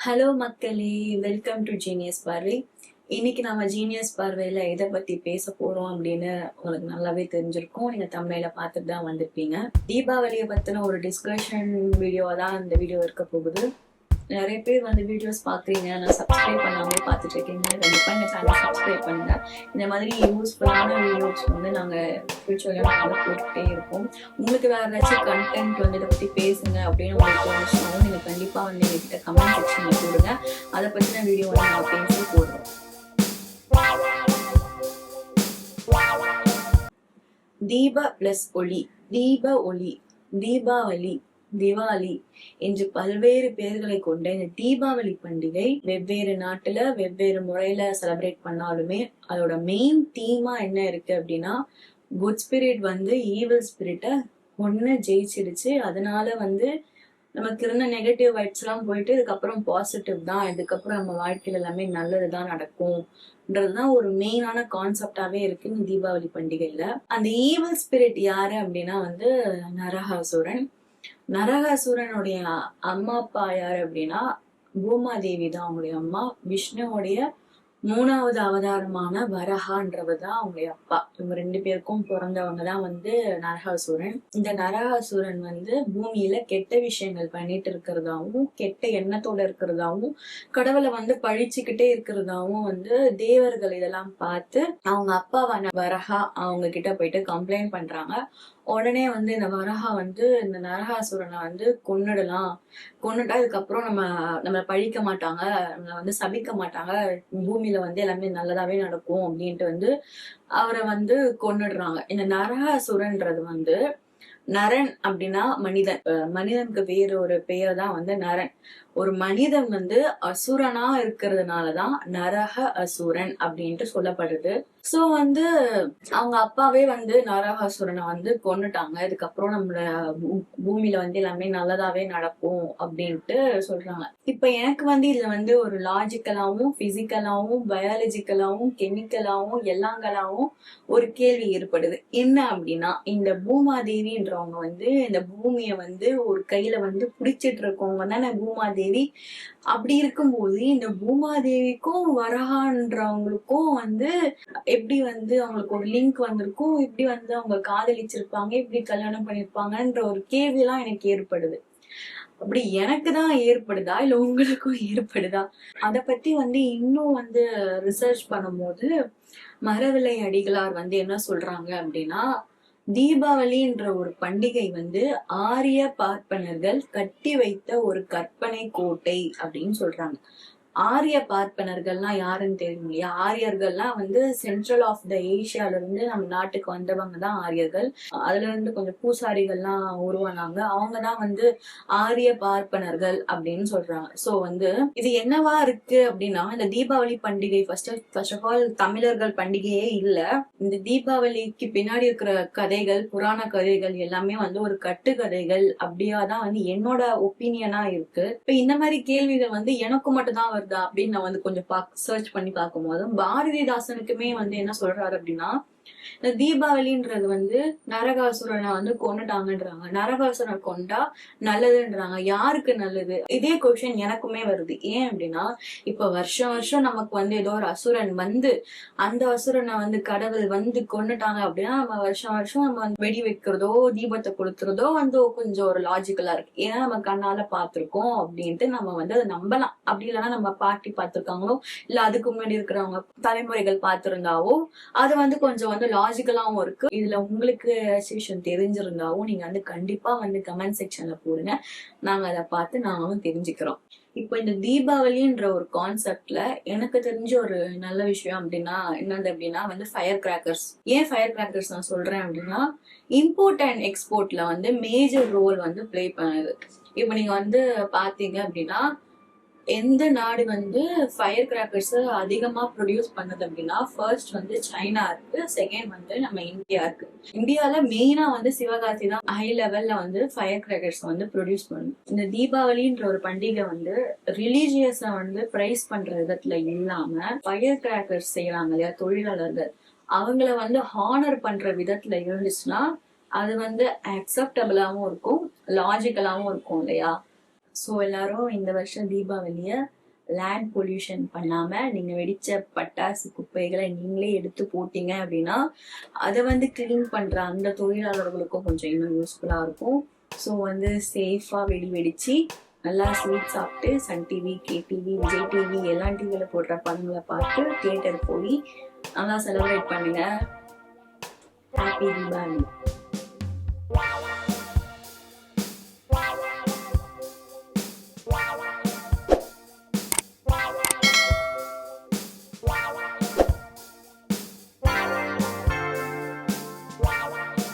Hello மக்களே, welcome to genius பார்வை. இன்னைக்கு நம்ம ஜீனியஸ் பார்வையில எதை பத்தி பேச போறோம் அப்படின்னு உங்களுக்கு நல்லாவே தெரிஞ்சிருக்கும். நீங்க தமிழ்ல பார்த்துட்டு தான் வந்திருப்பீங்க. தீபாவளியை பத்தின ஒரு டிஸ்கஷன் வீடியோ தான் இந்த வீடியோ இருக்க போகுது. நிறைய பேர் வந்து வீடியோஸ் பாக்குறீங்க, நான் சப்ஸ்கிரைப் பண்ணாமலே பார்த்துட்டு இருக்கீங்க. கண்டிப்பா இந்த சேனல் சப்ஸ்கிரைப் பண்ணுங்க. இந்த மாதிரி யூஸ்ஃபுல்லான வீடியோஸ் வந்து நாங்க ஃபியூச்சர்ல நாங்க போட்டுட்டே இருப்போம். உங்களுக்கு வேற ஏதாச்சும் கண்டென்ட் வந்து இதை பத்தி பேசுங்க அப்படின்னு உங்களுக்கு தோணுச்சுனாலும் நீங்க கண்டிப்பா வந்து எங்ககிட்ட கமெண்ட் செக்ஷன்ல போடுங்க. அதை பத்தின வீடியோ வந்து நாங்க பேசி போடுறோம். தீப பிளஸ் ஒளி, தீப ஒளி, தீபாவளி, திவாலி என்று பல்வேறு பெயர்களை கொண்ட இந்த தீபாவளி பண்டிகை வெவ்வேறு நாட்டுல வெவ்வேறு முறையில செலிப்ரேட் பண்ணாலுமே அதோட மெயின் தீமா என்ன இருக்கு அப்படின்னா, குட் ஸ்பிரிட் வந்து ஈவில் ஸ்பிரிட்டை ஒண்ணு ஜெயிச்சிடுச்சு. அதனால வந்து நமக்கு இருந்த நெகட்டிவ் வைப்ஸ் எல்லாம் போயிட்டு இதுக்கப்புறம் பாசிட்டிவ் தான், இதுக்கப்புறம் நம்ம வாழ்க்கையில எல்லாமே நல்லதுதான் நடக்கும்ன்றதுதான் ஒரு மெயினான கான்செப்டாவே இருக்கு இந்த தீபாவளி பண்டிகையில. அந்த ஈவில் ஸ்பிரிட் யாரு அப்படின்னா வந்து நரகாசுரன். நரகாசுரனுடைய அம்மா அப்பா யாரு அப்படின்னா பூமாதேவி தான் அவங்களுடைய அம்மா. விஷ்ணுவோடைய 3வது அவதாரமான வரஹான்றவர் தான் அவங்களுடைய அப்பா. இவங்க 2 பேருக்கும் பிறந்தவங்க தான் வந்து நரகாசுரன். இந்த நரகாசுரன் வந்து பூமியில கெட்ட விஷயங்கள் பண்ணிட்டு இருக்கிறதாவும், கெட்ட எண்ணத்தோட இருக்கிறதாவும், கடவுளை வந்து பழிச்சுக்கிட்டே இருக்கிறதாவும் வந்து தேவர்கள் இதெல்லாம் பார்த்து அவங்க அப்பாவான வரஹா அவங்க கிட்ட போயிட்டு கம்ப்ளைண்ட் பண்றாங்க. உடனே வந்து இந்த வரஹா வந்து இந்த நரகாசுரனை வந்து கொன்னுட்டா இதுக்கப்புறம் நம்மளை பழிக்க மாட்டாங்க, நம்மளை வந்து சபிக்க மாட்டாங்க, பூமியில வந்து எல்லாமே நல்லதாவே நடக்கும் அப்படின்ட்டு வந்து அவரை வந்து கொன்னுடுறாங்க. இந்த நரகாசுரன்றது வந்து நரன் அப்படின்னா மனிதன். மனிதனுக்கு வேறு ஒரு பெயர் தான் வந்து நரன். ஒரு மனிதன் வந்து அசுரனா இருக்கிறதுனாலதான் நரக அசுரன் அப்படின்ட்டு சொல்லப்படுது. சோ வந்து அவங்க அப்பாவே வந்து நரகாசுரனை வந்து கொன்னுட்டாங்க. இதுக்கப்புறம் நம்மள பூமியில வந்து எல்லாமே நல்லதாவே நடக்கும் அப்படின்ட்டு சொல்றாங்க. இப்ப எனக்கு வந்து இதுல வந்து ஒரு லாஜிக்கலாவும் பிசிக்கலாவும் பயாலஜிக்கலாவும் கெமிக்கலாவும் எல்லாங்களாவும் ஒரு கேள்வி ஏற்படுது. என்ன அப்படின்னா, இந்த பூமாதேவின்றவங்க வந்து இந்த பூமிய வந்து ஒரு கையில வந்து பிடிச்சிட்டு இருக்கவங்க தானே பூமாதேவி. அப்படி இருக்கும்போது இந்த பூமாதேவிக்கும் வரஹான்றவங்களுக்கும் வந்து எப்படி வந்து அவங்களுக்கு ஒரு லிங்க் வந்திருக்கும், இப்படி வந்து அவங்க காதலிச்சிருப்பாங்க, இப்படி கல்யாணம் பண்ணிருப்பாங்கன்ற ஒரு கேள்வி எல்லாம் எனக்கு ஏற்படுது. அப்படி எனக்கு தான் ஏற்படுதா இல்ல உங்களுக்கும் ஏற்படுதா? அத பத்தி வந்து இன்னும் வந்து ரிசர்ச் பண்ணும்போது மரவிலை அடிகளார் வந்து என்ன சொல்றாங்க அப்படின்னா, தீபாவளின்ற ஒரு பண்டிகை வந்து ஆரிய பார்ப்பனர்கள் கட்டி வைத்த ஒரு கற்பனை கோட்டை அப்படின்னு சொல்றாங்க. ஆரிய பார்ப்பனர்கள்லாம் யாருன்னு தெரியும் இல்லையா? ஆரியர்கள்லாம் வந்து சென்ட்ரல் ஆஃப் த ஏசியால இருந்து நம்ம நாட்டுக்கு வந்தவங்க தான் ஆரியர்கள். அதுல இருந்து கொஞ்சம் பூசாரிகள்லாம் உருவானாங்க. அவங்கதான் வந்து ஆரிய பார்ப்பனர்கள் அப்படின்னு சொல்றாங்க. சோ வந்து இது என்னவா இருக்கு அப்படின்னா, இந்த தீபாவளி பண்டிகை ஃபர்ஸ்ட் ஆஃப் ஆல் தமிழர்கள் பண்டிகையே இல்ல. இந்த தீபாவளிக்கு பின்னாடி இருக்கிற கதைகள், புராண கதைகள் எல்லாமே வந்து ஒரு கட்டுக்கதைகள் அப்படியாதான் வந்து என்னோட ஒப்பீனியனா இருக்கு. இப்ப இந்த மாதிரி கேள்விகள் வந்து எனக்கு மட்டும் தான் வருதா அப்படின்னு நான் வந்து கொஞ்சம் சர்ச் பண்ணி பார்க்கும்போது பாரதிதாசனுக்குமே வந்து என்ன சொல்றாரு அப்படின்னா, இந்த தீபாவளின்றது வந்து நரகாசுரனை வந்து கொன்னுட்டாங்கன்றாங்க. நரகாசுரனை கொண்டா நல்லதுன்றாங்க. யாருக்கு நல்லது? இதே கொஸ்டின் எனக்குமே வருது. ஏன் அப்படின்னா, இப்ப வருஷம் வருஷம் நமக்கு வந்து ஏதோ ஒரு அசுரன் வந்து அந்த அசுரனை வந்து கடவுள் வந்து கொன்னுட்டாங்க அப்படின்னா நம்ம வருஷம் வருஷம் நம்ம வந்து வெடி வைக்கிறதோ தீபத்தை கொளுத்துறதோ வந்து கொஞ்சம் ஒரு லாஜிக்கலா இருக்கு. ஏன்னா நம்ம கண்ணால பாத்திருக்கோம் அப்படின்ட்டு நம்ம வந்து அதை நம்பலாம். அப்படி இல்லைன்னா நம்ம பாட்டி பார்த்திருக்காங்களோ இல்ல அதுக்கு முன்னாடி இருக்கிறவங்க தலைமுறைகள் பார்த்திருந்தாவோ அது வந்து கொஞ்சம் வந்து லாஜிக்கலாவும் இருக்கு. இதுல உங்களுக்கு விஷயம் தெரிஞ்சிருந்தாவும் நீங்க வந்து கண்டிப்பா வந்து கமெண்ட் செக்ஷன்ல போடுங்க. நாங்க அதை பார்த்து நாங்களும் தெரிஞ்சுக்கிறோம். இப்போ இந்த தீபாவளின்ற ஒரு கான்செப்ட்ல எனக்கு தெரிஞ்ச ஒரு நல்ல விஷயம் அப்படின்னா என்னது அப்படின்னா வந்து ஃபயர் கிராக்கர்ஸ். ஏன் ஃபயர் கிராக்கர்ஸ் நான் சொல்றேன் அப்படின்னா, இம்போர்ட் அண்ட் எக்ஸ்போர்ட்ல வந்து மேஜர் ரோல் வந்து பிளே பண்ணுது. இப்போ நீங்க வந்து பாத்தீங்க அப்படின்னா, எந்த நாடு வந்து ஃபயர் கிராக்கர்ஸ் அதிகமா ப்ரொடியூஸ் பண்ணுது அப்படின்னா, ஃபர்ஸ்ட் வந்து சைனா இருக்கு, செகண்ட் வந்து நம்ம இந்தியா இருக்கு. இந்தியால மெயினா வந்து சிவகாசி தான் ஹை லெவல்ல வந்து ஃபயர் கிராக்கர்ஸ் வந்து ப்ரொடியூஸ் பண்ணும். இந்த தீபாவளின்ற ஒரு பண்டிகை வந்து ரிலீஜியஸ வந்து பிரைஸ் பண்ற விதத்துல இல்லாம ஃபயர் கிராக்கர்ஸ் செய்யறாங்க இல்லையா தொழிலாளர்கள், அவங்கள வந்து ஹானர் பண்ற விதத்துல இருந்துச்சுன்னா அது வந்து அக்செப்டபிளாவும் இருக்கும், லாஜிக்கலாவும் இருக்கும் இல்லையா? ஸோ எல்லாரும் இந்த வருஷம் தீபாவளிய லேண்ட் பொல்யூஷன் பண்ணாம நீங்க வெடிச்ச பட்டாசு குப்பைகளை நீங்களே எடுத்து போட்டீங்க அப்படின்னா அதை வந்து கிளீன் பண்ற அந்த தொழிலாளர்களுக்கும் கொஞ்சம் இன்னும் யூஸ்ஃபுல்லா இருக்கும். ஸோ வந்து சேஃபா வெடிச்சு நல்லா ஸ்வீட் சாப்பிட்டு Sun TV, KTV, Vijay TV எல்லா டிவியில போடுற படங்களை பார்த்து தியேட்டர் போய் நல்லா செலிப்ரேட் பண்ணுங்க. ஹாப்பி தீபாவளி.